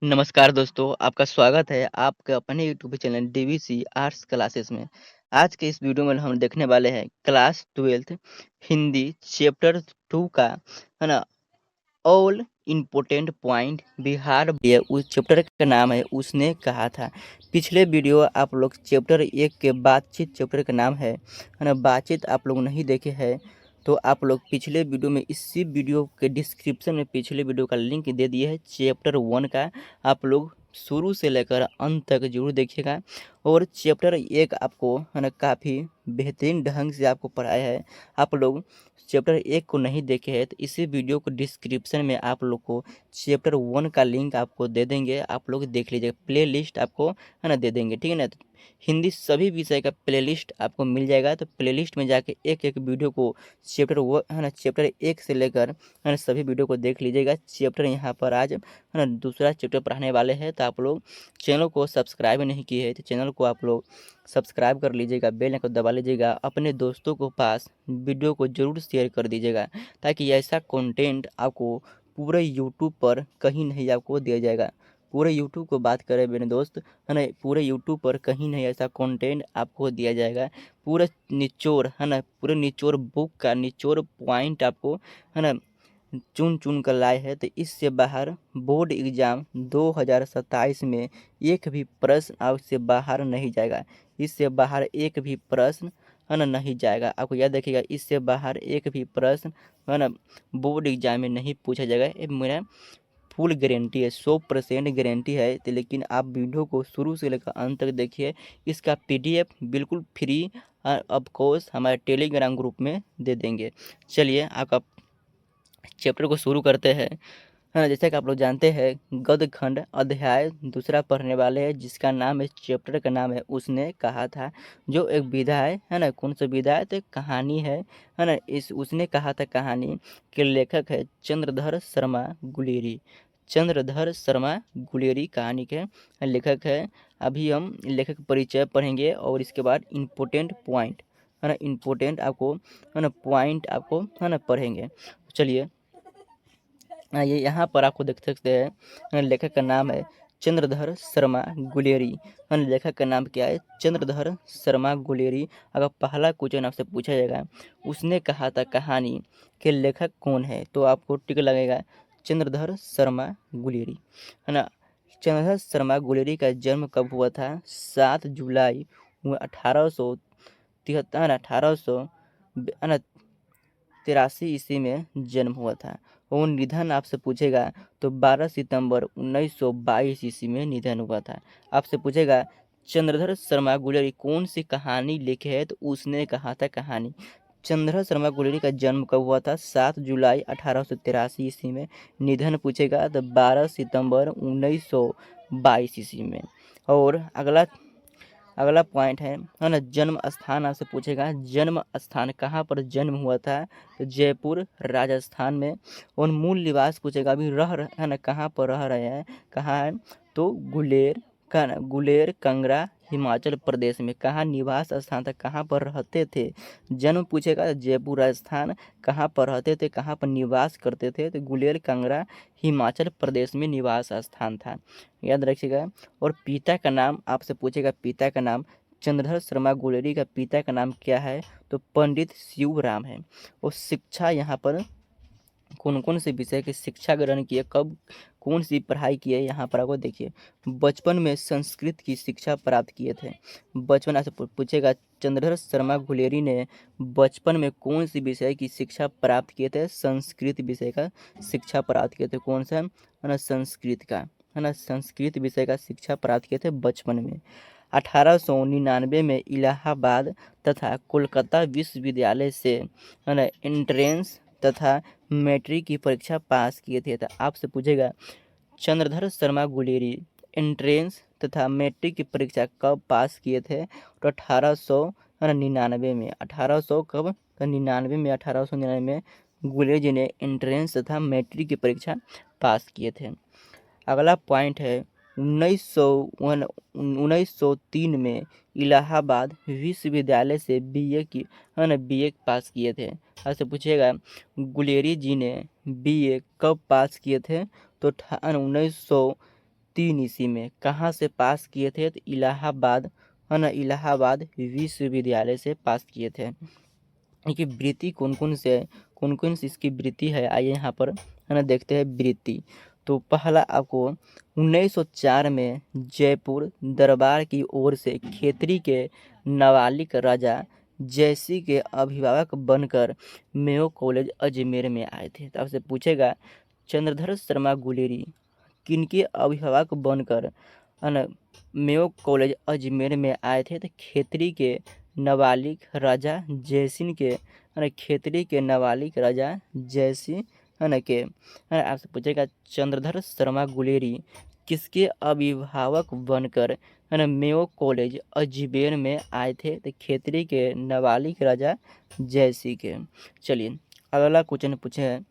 नमस्कार दोस्तों, आपका स्वागत है आपके अपने YouTube channel DVC arts classes में। आज के इस वीडियो में हम देखने वाले हैं क्लास 12th हिंदी चैप्टर 2 का, है ना, ऑल इम्पोर्टेंट पॉइंट बिहार। ये उस चैप्टर का नाम है उसने कहा था। पिछले वीडियो आप लोग चैप्टर 1 के बातचीत चैप्टर का नाम है ना, बातचीत आप लोग नहीं देखे हैं तो आप लोग पिछले वीडियो में इसी वीडियो के डिस्क्रिप्शन में पिछले वीडियो का लिंक दे दिए है चैप्टर 1 का। आप लोग शुरू से लेकर अंत तक जरूर देखिएगा। और चैप्टर 1 आपको, है ना, काफ़ी बेहतरीन ढंग से आपको पढ़ाया है। आप लोग चैप्टर 1 को नहीं देखे हैं तो इसी वीडियो को डिस्क्रिप्शन में आप लोग को चैप्टर 1 का लिंक आपको दे देंगे, आप लोग देख लीजिएगा। प्ले लिस्ट आपको, है ना, दे देंगे, ठीक है ना। तो हिंदी सभी विषय का प्ले लिस्ट आपको मिल जाएगा, तो प्ले लिस्ट में जाके एक एक वीडियो को चैप्टर वो, है ना, चैप्टर 1 से लेकर, है ना, सभी वीडियो को देख लीजिएगा। चैप्टर यहाँ पर आज, है ना, दूसरा चैप्टर पढ़ाने वाले हैं, तो आप लोग चैनल को सब्सक्राइब नहीं किए हैं तो चैनल को आप लोग सब्सक्राइब कर लीजिएगा, बेल आइकन दबा लीजिएगा, अपने दोस्तों को पास वीडियो को ज़रूर शेयर कर दीजिएगा, ताकि ऐसा कंटेंट आपको पूरे यूट्यूब पर कहीं नहीं आपको दिया जाएगा। पूरे यूट्यूब को बात करें मेरे दोस्त, है ना, पूरे यूट्यूब पर कहीं नहीं ऐसा कंटेंट आपको दिया जाएगा। पूरे निचोड़, है ना, पूरे निचोड़ बुक का निचोड़ पॉइंट आपको, है ना, चुन चुन कर लाए हैं। तो इससे बाहर बोर्ड एग्ज़ाम 2027 में एक भी प्रश्न आपसे बाहर नहीं जाएगा। इससे बाहर एक भी प्रश्न, है ना, नहीं जाएगा। आपको याद रखिएगा, इससे बाहर एक भी प्रश्न, है ना, बोर्ड एग्ज़ाम में नहीं पूछा जाएगा। ये मेरा फुल गारंटी है, 100% गारंटी है। तो लेकिन आप वीडियो को शुरू से लेकर अंत तक देखिए। इसका पीडीएफ बिल्कुल फ्री ऑफ कोर्स हमारे टेलीग्राम ग्रुप में दे देंगे। चलिए आपका चैप्टर को शुरू करते हैं, है ना। जैसा कि आप लोग जानते हैं, गद्य खंड अध्याय दूसरा पढ़ने वाले हैं, जिसका नाम है, चैप्टर का नाम है उसने कहा था। जो एक विधा है ना, कौन सा विधा है, तो एक कहानी है ना। इस उसने कहा था कहानी के लेखक है चंद्रधर शर्मा गुलेरी। चंद्रधर शर्मा गुलेरी कहानी के लेखक है। अभी हम लेखक परिचय पढ़ेंगे और इसके बाद इम्पोर्टेंट पॉइंट, है ना, इम्पोर्टेंट आपको, है ना, पॉइंट आपको, है ना, पढ़ेंगे। चलिए, ये यहाँ पर आपको देख सकते हैं, लेखक का नाम है चंद्रधर शर्मा गुलेरी। लेखक का नाम क्या है? चंद्रधर शर्मा गुलेरी। अगर पहला क्वेश्चन आपसे पूछा जाएगा उसने कहा था कहानी के लेखक कौन है, तो आपको टिक लगेगा चंद्रधर शर्मा गुलेरी, है ना। चंद्रधर शर्मा गुलेरी का जन्म कब हुआ था? 7 जुलाई 1873, 1883 में जन्म हुआ था। और निधन आपसे पूछेगा तो 12 सितंबर 1922 ईस्वी में निधन हुआ था। आपसे पूछेगा चंद्रधर शर्मा गुलेरी कौन सी कहानी लिखे है, तो उसने कहा था कहानी। चंद्रधर शर्मा गुलेरी का जन्म कब हुआ था? 7 जुलाई 1883 ईस्वी में। निधन पूछेगा तो 12 सितंबर 1922 ईस्वी में। और अगला अगला पॉइंट है ना, जन्म स्थान आपसे पूछेगा। जन्म स्थान कहाँ पर जन्म हुआ था? तो जयपुर राजस्थान में। और मूल निवास पूछेगा, अभी है ना, कहाँ पर रह रहे हैं, कहाँ है, तो गुलेर कंगरा हिमाचल प्रदेश में। कहाँ निवास स्थान था, कहाँ पर रहते थे? जन्म पूछेगा जयपुर राजस्थान। कहाँ पर रहते थे, कहाँ पर निवास करते थे, तो गुलेर कंगरा हिमाचल प्रदेश में निवास स्थान था, याद रखिएगा। और पिता का नाम आपसे पूछेगा, पिता का नाम चंद्रधर शर्मा गुलेरी का पिता का नाम क्या है, तो पंडित शिवराम है। और शिक्षा यहाँ पर कौन कौन से विषय की शिक्षा ग्रहण की है, कब कौन सी पढ़ाई की है, यहाँ पर आपको देखिए। बचपन में संस्कृत की शिक्षा प्राप्त किए थे। बचपन आपसे पूछेगा चंद्रधर शर्मा गुलेरी ने बचपन में कौन सी विषय की शिक्षा प्राप्त किए थे? संस्कृत विषय का शिक्षा प्राप्त किए थे। कौन सा? है ना, संस्कृत का, है ना, संस्कृत विषय का शिक्षा प्राप्त किए थे बचपन में। 1899 में इलाहाबाद तथा कोलकाता विश्वविद्यालय से, है ना, एंट्रेंस तथा मैट्रिक की परीक्षा पास किए थे। तो आपसे पूछेगा चंद्रधर शर्मा गुलेरी एंट्रेंस तथा मैट्रिक की परीक्षा कब पास किए थे? तो 1899 में। 1800 कब? तो 99 में, 1899 में गुलेरी जी ने एंट्रेंस तथा मैट्रिक की परीक्षा पास किए थे। अगला पॉइंट है 1903 में इलाहाबाद विश्वविद्यालय से बीए की, है ना, बीए पास किए थे। आपसे पूछेगा गुलेरी जी ने बीए कब पास किए थे? तो 1900 1903 ईस्वी में। कहाँ से पास किए थे? तो इलाहाबाद, है ना, इलाहाबाद विश्वविद्यालय से पास किए थे। इनकी वृत्ति कौन कौन से है, कौन कौन सी इसकी वृत्ति है, आइए यहाँ पर, है ना, देखते हैं वृत्ति। तो पहला आपको 1904 में जयपुर दरबार की ओर से खेतरी के नाबालिग राजा जयसिंह के अभिभावक बनकर मेयो कॉलेज अजमेर में आए थे। तो आपसे पूछेगा चंद्रधर शर्मा गुलेरी किनके अभिभावक बनकर, है ना, मेयो कॉलेज अजमेर में आए थे? तो खेतरी के नाबालिग राजा जयसिंह के, है ना, खेतरी के नाबालिग राजा जयसिंह, है ना, के, है ना। आपसे पूछेगा चंद्रधर शर्मा गुलेरी किसके अभिभावक बनकर, है ना, मेयो कॉलेज अजमेर में आए थे? तो खेतरी के नाबालिग राजा जयसिंह के। चलिए अगला क्वेश्चन पूछे है,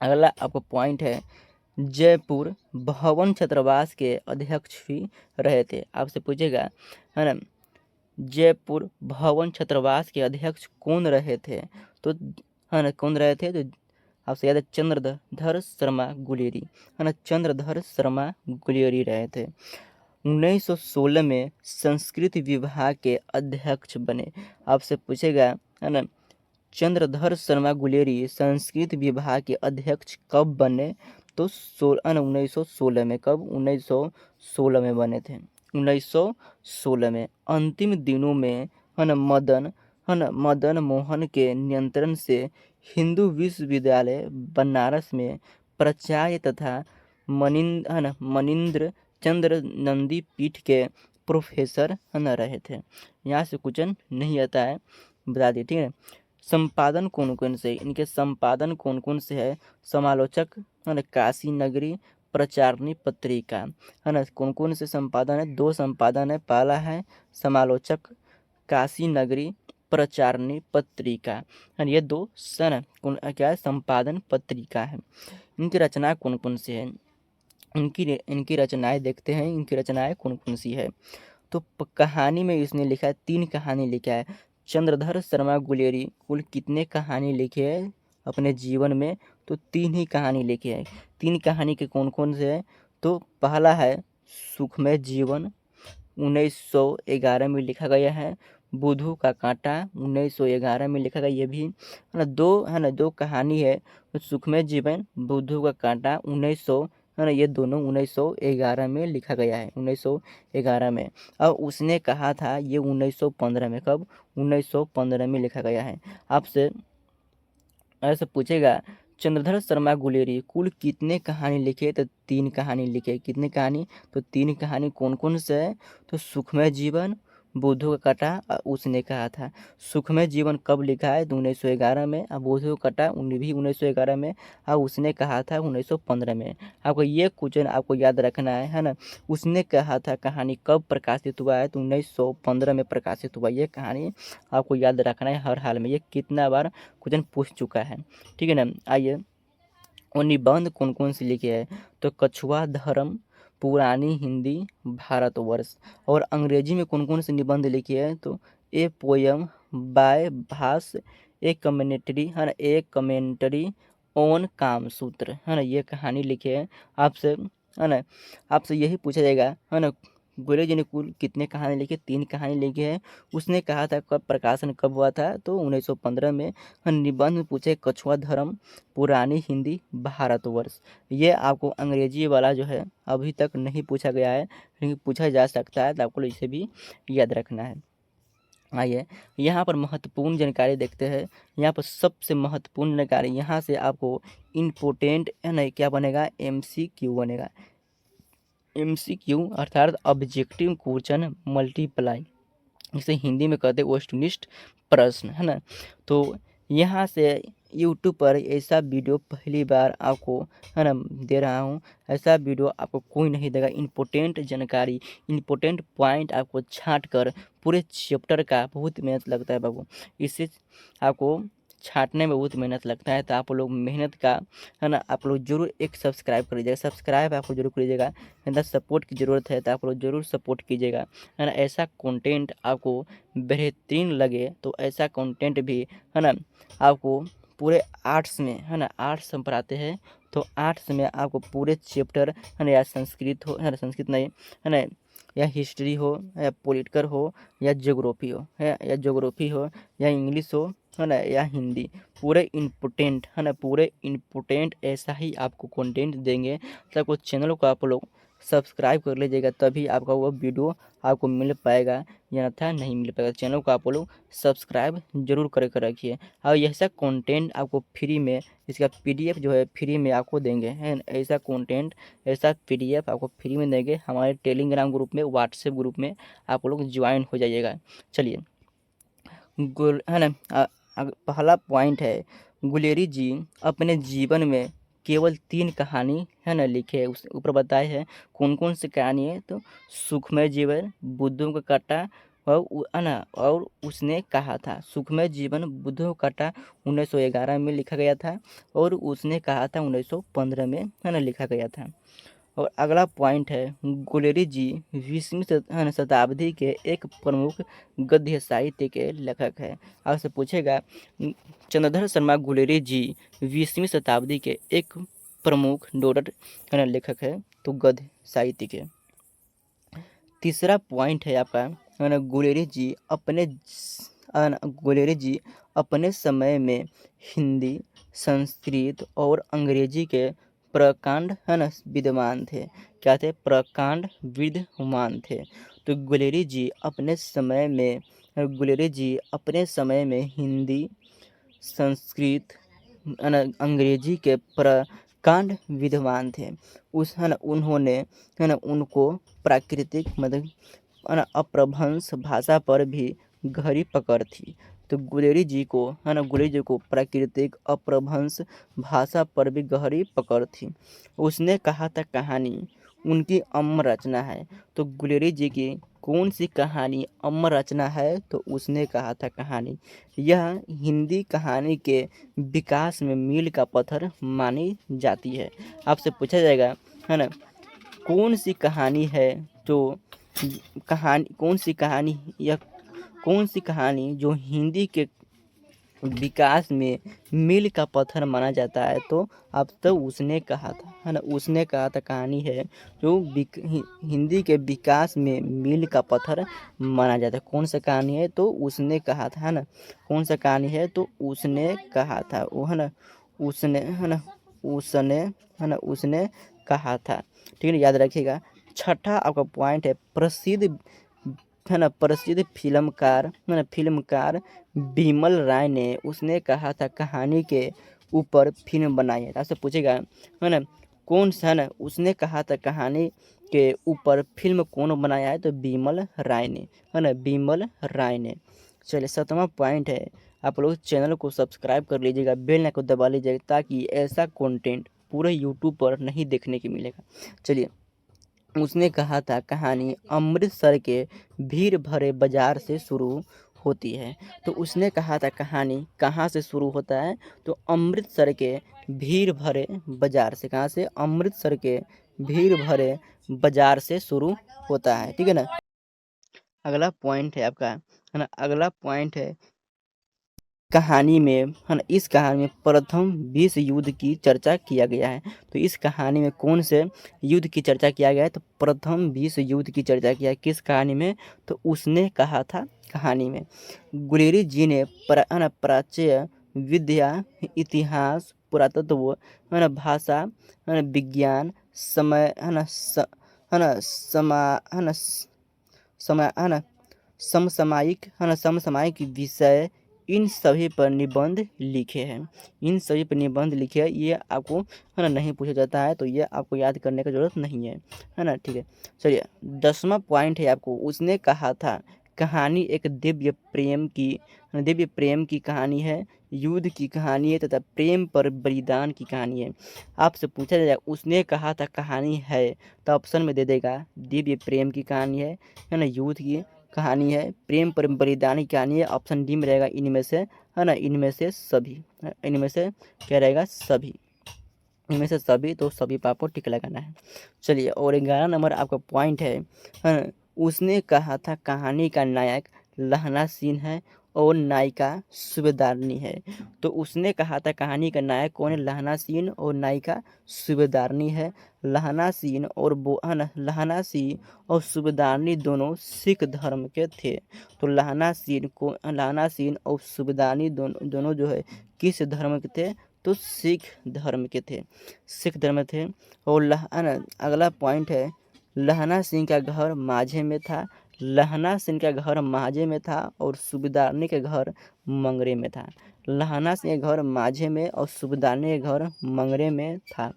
अगला आपको पॉइंट है जयपुर भवन छात्रावास के अध्यक्ष भी रहे थे। आपसे पूछेगा, है ना, जयपुर भवन छात्रावास के अध्यक्ष कौन रहे थे? तो, है ना, कौन रहे थे? तो आपसे याद है चंद्रधर शर्मा गुलेरी, है ना, चंद्रधर शर्मा गुलेरी रहे थे। 1916 में संस्कृत विभाग के अध्यक्ष बने। आपसे पूछेगा, है ना, चंद्रधर शर्मा गुलेरी संस्कृत विभाग के अध्यक्ष कब बने? तो 1916 में। कब? 1916 में बने थे, 1916 में। अंतिम दिनों में, है ना, मदन मोहन के नियंत्रण से हिंदू विश्वविद्यालय बनारस में प्राचार्य तथा मनिंद्र चंद्र नंदी पीठ के प्रोफेसर, है ना, रहे थे। यहाँ से क्वेश्चन नहीं आता है, बता दिए, ठीक है। संपादन कौन कौन से, इनके संपादन कौन कौन से है? समालोचक, है ना, काशी नगरी प्रचारणी पत्रिका, है ना, कौन कौन से संपादन है? 2 संपादन है। पहला है समालोचक काशी नगरी प्रचारणी पत्रिका, है, ये 2 क्या है? संपादन पत्रिका है। इनकी रचना कौन कौन सी है? इनकी रचनाएं देखते हैं, इनकी रचनाएं कौन कौन सी है। तो कहानी में इसने लिखा है, 3 कहानी लिखा है। चंद्रधर शर्मा गुलेरी कुल कितने कहानी लिखे हैं अपने जीवन में? तो 3 ही कहानी लिखे हैं। 3 कहानी के कौन कौन से हैं? तो पहला है सुखमय जीवन, 1911 में लिखा गया है। बुधू का कांटा 1911 में लिखा गया, ये भी, है ना, 2 कहानी है। सुखमय जीवन, बुधू का कांटा 1900, है ना, ये दोनों 1911 में लिखा गया है, 1911 में। अब उसने कहा था ये 1915 में। कब? 1915 में लिखा गया है। आपसे ऐसे पूछेगा चंद्रधर शर्मा गुलेरी कुल कितने कहानी लिखे? तो 3 कहानी लिखे। कितने कहानी? तो 3 कहानी कौन कौन से है? तो सुखमय जीवन, बुधू का कांटा, उसने कहा था। सुखमय जीवन कब लिखा है? तो 1911 में। अब बुधू का कांटा भी 1911 में, और उसने कहा था 1915 में। आपको ये क्वेश्चन आपको याद रखना है ना। उसने कहा था कहानी कब प्रकाशित हुआ है? तो 1915 में प्रकाशित हुआ। ये कहानी आपको याद रखना है हर हाल में। ये कितना बार क्वेश्चन पूछ चुका है, ठीक है ना। आइए, और निबंध कौन कौन से लिखे हैं? तो कछुआ धर्म, पुरानी हिंदी, भारतवर्ष। और अंग्रेजी में कौन कौन से निबंध लिखे हैं? तो a poem by Bhasa, a commentary, है ना, ए कमेंट्री ऑन कामसूत्र, है ना, ये कहानी लिखे हैं। आपसे, है ना, आपसे यही पूछा जाएगा, है ना, गुलेरी जी ने कुल कितने कहानी लिखे? 3 कहानी लिखे हैं। उसने कहा था कब प्रकाशन कब हुआ था? तो 1915 में। निबंध में पूछे कछुआ धर्म, पुरानी हिंदी, भारतवर्ष। ये आपको अंग्रेजी वाला जो है अभी तक नहीं पूछा गया है, लेकिन पूछा जा सकता है, तो आपको इसे भी याद रखना है। आइए यहाँ पर महत्वपूर्ण जानकारी देखते हैं। यहाँ पर सबसे महत्वपूर्ण जानकारी यहाँ से आपको इम्पोर्टेंट, है ना, क्या बनेगा? MCQ बनेगा। MCQ अर्थात ऑब्जेक्टिव क्वेश्चन मल्टीप्लाई, इसे हिंदी में कहते हैं वस्तुनिष्ठ प्रश्न, है ना। तो यहाँ से यूट्यूब पर ऐसा वीडियो पहली बार आपको, है ना, दे रहा हूँ। ऐसा वीडियो आपको कोई नहीं देगा। इम्पोर्टेंट जानकारी, इम्पोर्टेंट पॉइंट आपको छांट कर पूरे चैप्टर का, बहुत मेहनत लगता है बाबू, इससे आपको छांटने में बहुत मेहनत लगता है। तो आप लोग मेहनत का, है ना, आप लोग जरूर एक सब्सक्राइब कर लीजिएगा। सब्सक्राइब आप लोग जरूर कीजिएगा, है ना। सपोर्ट की ज़रूरत है तो आप लोग जरूर सपोर्ट कीजिएगा, है ना। ऐसा कंटेंट आपको बेहतरीन लगे तो ऐसा कंटेंट भी, है ना, आपको पूरे आर्ट्स में, है ना, आर्ट्स हम पढ़ाते हैं, तो आर्ट्स में आपको पूरे चैप्टर है ना, या संस्कृत हो है ना, संस्कृत नहीं है ना, या हिस्ट्री हो या पॉलिटिकल हो या ज्योग्राफी हो है, या ज्योग्राफी हो या इंग्लिश हो है ना, या हिंदी, पूरे इम्पोर्टेंट है ना, पूरे इम्पोर्टेंट ऐसा ही आपको कंटेंट देंगे। तो चैनल को आप लोग सब्सक्राइब कर लीजिएगा, तभी आपका वो वीडियो आपको मिल पाएगा, या अन्यथा नहीं मिल पाएगा। चैनल को आप लोग सब्सक्राइब जरूर करके रखिए। और ऐसा कंटेंट आपको फ्री में, इसका पीडीएफ जो है फ्री में आपको देंगे है, ऐसा कंटेंट, ऐसा पीडीएफ आपको फ्री में देंगे। हमारे टेलीग्राम ग्रुप में, व्हाट्सएप ग्रुप में आप लोग ज्वाइन हो जाइएगा। चलिए है ना, पहला पॉइंट है, गुलेरी जी अपने जीवन में केवल 3 कहानी है ना लिखे, उस ऊपर बताए हैं कौन कौन सी कहानी है। तो सुखमय जीवन, बुद्धों का काटा, और है ना, और उसने कहा था। सुखमय जीवन बुद्धों का काटा 1911 में लिखा गया था, और उसने कहा था 1915 में है ना लिखा गया था। और अगला पॉइंट है, गुलेरी जी 20वीं शताब्दी के एक प्रमुख गद्य साहित्य के लेखक है। आपसे पूछेगा चंद्रधर शर्मा गुलेरी जी 20वीं शताब्दी के एक प्रमुख डोडर लेखक है, तो गद्य साहित्य के। तीसरा पॉइंट है आपका, गुलेरी जी अपने समय में हिंदी, संस्कृत और अंग्रेजी के प्रकांड है ना विद्वान थे। क्या थे? प्रकांड विद्वान थे। तो गुलेरी जी अपने समय में हिंदी, संस्कृत, अंग्रेजी के प्रकांड विद्वान थे। उन्होंने उनको प्राकृतिक मतलब अपभ्रंश भाषा पर भी गहरी पकड़ थी। तो गुलेरी जी को प्राकृतिक अपभ्रंश भाषा पर भी गहरी पकड़ थी। उसने कहा था कहानी उनकी अमर रचना है। तो गुलेरी जी की कौन सी कहानी अमर रचना है? तो उसने कहा था कहानी यह हिंदी कहानी के विकास में मील का पत्थर मानी जाती है। आपसे पूछा जाएगा है ना, कौन सी कहानी है जो कौन सी कहानी जो हिंदी के विकास में मील का पत्थर माना जाता है? तो अब तो उसने कहा था है ना, उसने कहा था कहानी है जो हिंदी के विकास में मील का पत्थर माना जाता है। कौन सा कहानी है? तो उसने कहा था है ना, कौन सा कहानी है? तो उसने कहा था वो है ना, उसने कहा था। ठीक है, याद रखिएगा। छठा आपका पॉइंट है, प्रसिद्ध फिल्मकार बिमल राय ने उसने कहा था कहानी के ऊपर फिल्म बनाई है। आपसे पूछेगा है ना, कौन सा है ना, उसने कहा था कहानी के ऊपर फिल्म कौन बनाया है? तो बिमल राय ने है ना, बिमल राय ने। चलिए 7वां पॉइंट है, आप लोग चैनल को सब्सक्राइब कर लीजिएगा, बेल आइकन को दबा लीजिएगा, ताकि ऐसा कंटेंट पूरे यूट्यूब पर नहीं देखने को मिलेगा। चलिए, उसने कहा था कहानी अमृतसर के भीड़ भरे बाजार से शुरू होती है। तो उसने कहा था कहानी कहाँ से शुरू होता है? तो अमृतसर के भीड़ भरे बाजार से। कहाँ से? अमृतसर के भीड़ भरे बाजार से शुरू होता है। ठीक है ना। अगला पॉइंट है आपका है ना, अगला पॉइंट है कहानी में है ना, इस कहानी में प्रथम विश्व युद्ध की चर्चा किया गया है। तो इस कहानी में कौन से युद्ध की चर्चा किया गया है? तो प्रथम विश्व युद्ध की चर्चा किया है। किस कहानी में? तो उसने कहा था कहानी में। गुलेरी जी ने प्राच्य विद्या, इतिहास, पुरातत्व है ना, भाषा है ना, विज्ञान, समय है ना, है ना, समसामयिक विषय, इन सभी पर निबंध लिखे हैं। ये आपको है ना नहीं पूछा जाता है, तो ये आपको याद करने की जरूरत नहीं है ना। ठीक है, चलिए 10वां पॉइंट है आपको, उसने कहा था कहानी एक दिव्य प्रेम की कहानी है, युद्ध की कहानी है, तथा प्रेम पर बलिदान की कहानी है। आपसे पूछा जाएगा उसने कहा था कहानी है, तो ऑप्शन में दे देगा दिव्य प्रेम की कहानी है ना, युद्ध की कहानी है, प्रेम पर बलिदान की कहानी है। ऑप्शन डी में रहेगा इनमें से है ना, इनमें से सभी, इनमें से क्या रहेगा? सभी, इनमें से सभी। तो सभी पर आपको टिक लगाना है। चलिए, और 11 नंबर आपका पॉइंट है ना, उसने कहा था कहानी का नायक लहना सिंह है, और नायिका सूबेदारनी है। तो उसने कहा था कहानी का नायक कौन है? लहना सिंह और नायिका सूबेदारनी है। लहना सिंह और लहना सिंह और सूबेदारनी दोनों सिख धर्म के थे। तो लहना सिंह और सूबेदारनी दोनों जो है किस धर्म के थे? तो सिख धर्म के थे, सिख धर्म थे। और अगला पॉइंट है, लहना सिंह का घर माझे में था। लहना सिंह का घर माझे में था और सूबेदारनी के घर मंगरे में था। लहना सिंह का घर माझे में और सूबेदारनी का घर मंगरे में था,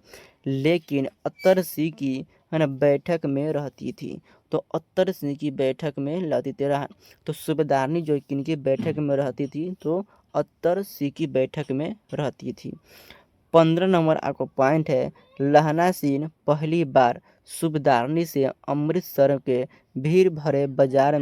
लेकिन अत्तर सिंह की बैठक में रहती थी। तो अत्तर सिंह की बैठक में रहती थी। तो सूबेदारनी जो किनकी बैठक में रहती थी? तो अत्तर सिंह की बैठक में रहती थी। 15 नंबर आपका पॉइंट है, लहना सिंह पहली बार सूबेदारनी से अमृतसर के भीड़ भरे बाजार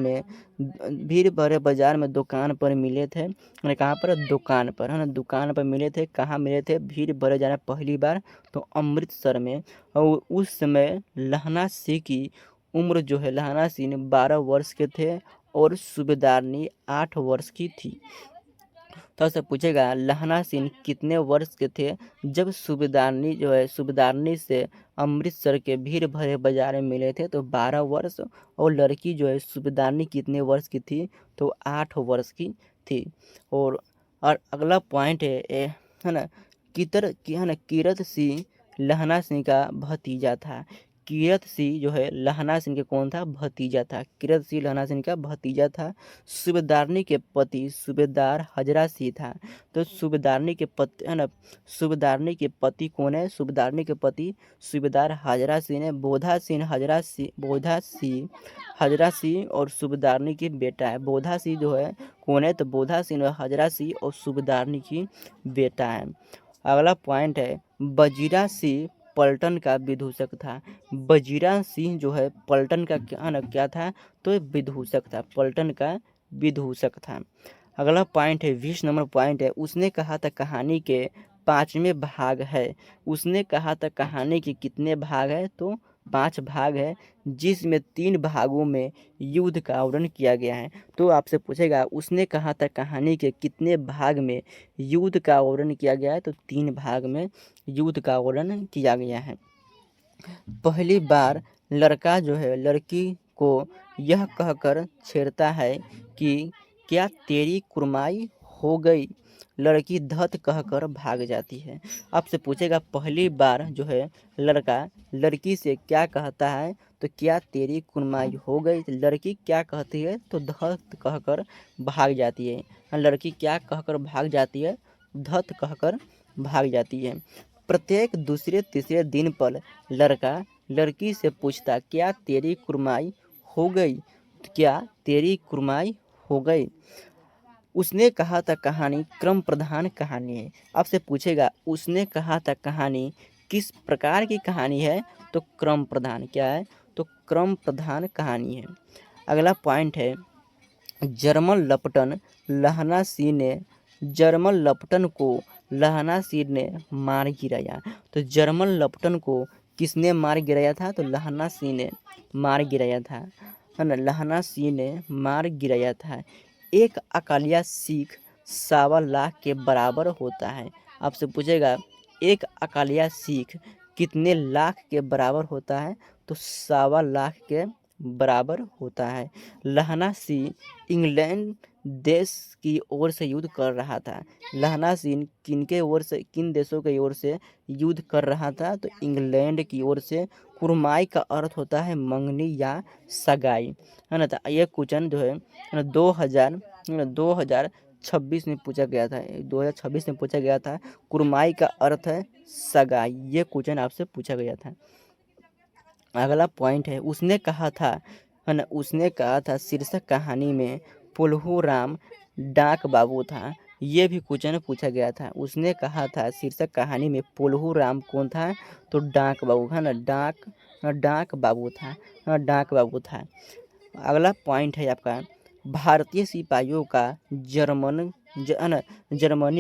में दुकान पर मिले थे। कहाँ पर? दुकान पर, है ना, दुकान पर मिले थे। कहाँ मिले थे? भीड़ भरे बाजार में पहली बार तो अमृतसर में। और उस समय लहना सिंह की उम्र जो है, लहना सिंह 12 वर्ष के थे और सूबेदारनी 8 वर्ष की थी। तो से पूछेगा लहना सिंह कितने वर्ष के थे जब सूबेदारनी से अमृतसर के भीड़ भरे बाजार में मिले थे? तो 12 वर्ष। और लड़की जो है सूबेदारनी कितने वर्ष की थी? तो 8 वर्ष की थी। और अगला पॉइंट है ना, कीरत सिंह लहना सिंह का भतीजा था। कीरत सिंह जो है लहना सिंह के कौन था? भतीजा था। कीरत सिंह लहना सिंह का भतीजा था। सूबेदारनी के पति सूबेदार हजरा सिंह था। तो सूबेदारनी के पति, है ना, सूबेदारनी के पति कौन है? सूबेदारनी के पति सूबेदार हजरा सिंह ने। बोधा सिंह हजरा सिंह और सूबेदारनी की बेटा है। बोधा सिंह जो है कौन है? तो बोधा सिंह हजरा सिंह और सूबेदारनी की बेटा है। अगला पॉइंट है, वजीरा सिंह पलटन का विदूषक था। वजीरा सिंह जो है पलटन का क्या था? तो विदूषक था, पलटन का विदूषक था। अगला पॉइंट है 20 नंबर पॉइंट है, उसने कहा था कहानी के 5वें भाग है। उसने कहा था कहानी के कितने भाग है? तो 5 भाग है, जिसमें 3 भागों में युद्ध का वर्णन किया गया है। तो आपसे पूछेगा उसने कहा था कहानी के कितने भाग में युद्ध का वर्णन किया गया है? तो 3 भाग में युद्ध का वर्णन किया गया है। पहली बार लड़का जो है लड़की को यह कहकर छेड़ता है कि क्या तेरी कुर्माई हो गई? लड़की धत कहकर भाग जाती है। आपसे पूछेगा पहली बार जो है लड़का लड़की से क्या कहता है? तो क्या तेरी कुर्माई हो गई? लड़की क्या कहती है? तो धत कहकर भाग जाती है। लड़की क्या कहकर भाग जाती है? धत कहकर भाग जाती है। प्रत्येक दूसरे तीसरे दिन पर लड़का लड़की से पूछता क्या तेरी कुर्माई हो गई? क्या तेरी कुर्माई हो गई? उसने कहा था कहानी क्रम प्रधान कहानी है। आपसे पूछेगा उसने कहा था कहानी किस प्रकार की कहानी है? तो क्रम प्रधान। क्या है? तो क्रम प्रधान कहानी है। अगला पॉइंट है, जर्मन लपटन लहना सिंह ने जर्मन लपटन को लहना सिंह ने मार गिराया। तो जर्मन लपटन को किसने मार गिराया था? तो लहना सिंह ने मार गिराया था, है ना, लहना सिंह ने मार गिराया था। एक अकालिया सिख 1.25 लाख के बराबर होता है। आपसे पूछेगा एक अकालिया सिख कितने लाख के बराबर होता है? तो 1.25 लाख के बराबर होता है। लहना सिंह इंग्लैंड देश की ओर से युद्ध कर रहा था। लहना सिंह किन देशों की ओर से युद्ध कर रहा था? तो इंग्लैंड की ओर से। कुर्माई का अर्थ होता है मंगनी या सगाई, है ना। तो ये क्वेश्चन जो है 2026 में पूछा गया था। 2026 में पूछा गया था। कुर्माई का अर्थ है सगाई। ये क्वेश्चन आपसे पूछा गया था। अगला पॉइंट है, उसने कहा था, है ना, उसने कहा था शीर्षक कहानी में पुलहू राम डाक बाबू था। ये भी क्वेश्चन पूछा गया था। उसने कहा था शीर्षक कहानी में पुलहू राम कौन था? तो डाक बाबू, है ना, डाक बाबू था, डाक बाबू था। अगला पॉइंट है आपका, भारतीय सिपाहियों का जर्मनी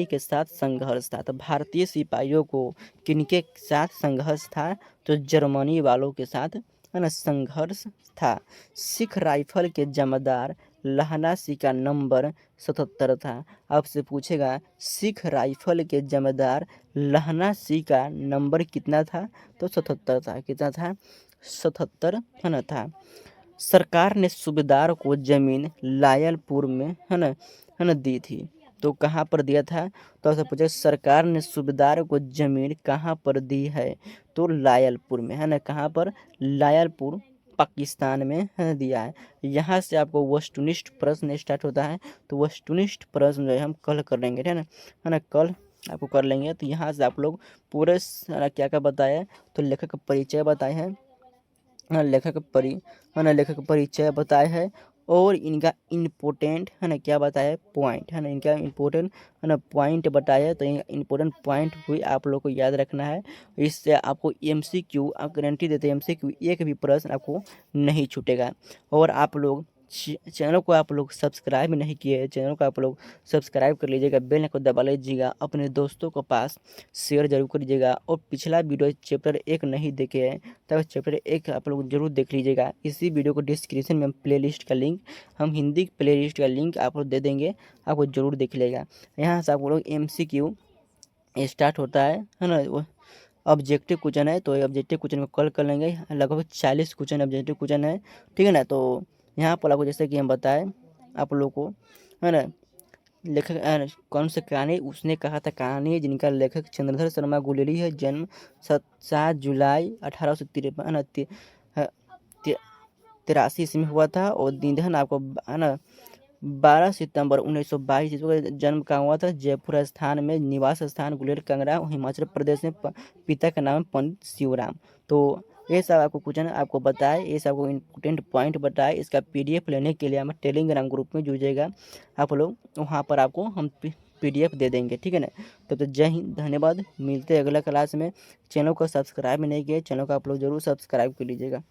के साथ संघर्ष था। तो भारतीय सिपाहियों को किनके साथ संघर्ष था? तो जर्मनी वालों के साथ, है ना, संघर्ष था। सिख राइफल के जमादार लहनासी का नंबर 77 था। आपसे पूछेगा सिख राइफल के जमादार लहनासी का नंबर कितना था, तो 77 था। कितना था? 77 है ना था। सरकार ने सूबेदार को जमीन लायलपुर में है ना दी थी, तो कहाँ पर दिया था? तो आपसे पूछे सरकार ने सूबेदार को जमीन कहाँ पर दी है, तो लायलपुर में, है ना। कहाँ पर? लायलपुर पाकिस्तान में है दिया है। यहाँ से आपको वस्तुनिष्ठ प्रश्न स्टार्ट होता है, तो वस्तुनिष्ठ प्रश्न जो है हम कल कर लेंगे, है ना। कल आपको कर लेंगे। तो यहाँ से आप लोग पूरे क्या क्या बताया, तो लेखक का परिचय बताए हैं, लेखक परिचय बताए है, और इनका इम्पोर्टेंट है ना क्या बताया है, पॉइंट, है ना। इनका इम्पोर्टेंट है ना पॉइंट बताया है। तो इम्पोर्टेंट पॉइंट भी आप लोग को याद रखना है। इससे आपको MCQ आप गारंटी देते हैं, MCQ एक भी प्रश्न आपको नहीं छूटेगा। और आप लोग चैनल को आप लोग सब्सक्राइब नहीं किए, चैनल को आप लोग सब्सक्राइब कर लीजिएगा, बेल को दबा लीजिएगा, अपने दोस्तों को पास शेयर जरूर करिएगा। और पिछला वीडियो चैप्टर 1 नहीं देखे हैं, तब चैप्टर 1 आप लोग जरूर देख लीजिएगा। इसी वीडियो को डिस्क्रिप्शन में प्लेलिस्ट का लिंक, हम हिंदी प्लेलिस्ट का लिंक आप लोग दे देंगे, आपको जरूर देख लेगा। यहाँ से आप लोग MCQ स्टार्ट होता है ना। वो ऑब्जेक्टिव क्वेश्चन है, तो ऑब्जेक्टिव क्वेश्चन को कल कर लेंगे। लगभग 40 क्वेश्चन ऑब्जेक्टिव क्वेश्चन है, ठीक है ना। तो यहाँ पर आपको जैसे कि हम बताएं आप लोग को, है ना, लेखक कौन से कहानी उसने कहा था, कहानी जिनका लेखक चंद्रधर शर्मा गुलेरी है। जन्म 7 जुलाई 1883 ईस्वी में हुआ था, और निधन आपको है ना 12 सितंबर 1922 ईस्वी को जन्म का हुआ था। जयपुर स्थान में निवास स्थान गुलेर कंगरा, हिमाचल प्रदेश में। पिता का नाम पंडित शिवराम। तो ये सब आपको क्वेश्चन आपको बताए, ये सब आपको इम्पोर्टेंट पॉइंट बताए। इसका PDF लेने के लिए हमें टेलीग्राम ग्रुप में जुड़िएगा आप लोग, वहाँ पर आपको हम PDF दे देंगे, ठीक है ना। तो जय हिंद, धन्यवाद। मिलते हैं अगला क्लास में। चैनल को सब्सक्राइब नहीं किए, चैनल को आप लोग जरूर सब्सक्राइब कर लीजिएगा।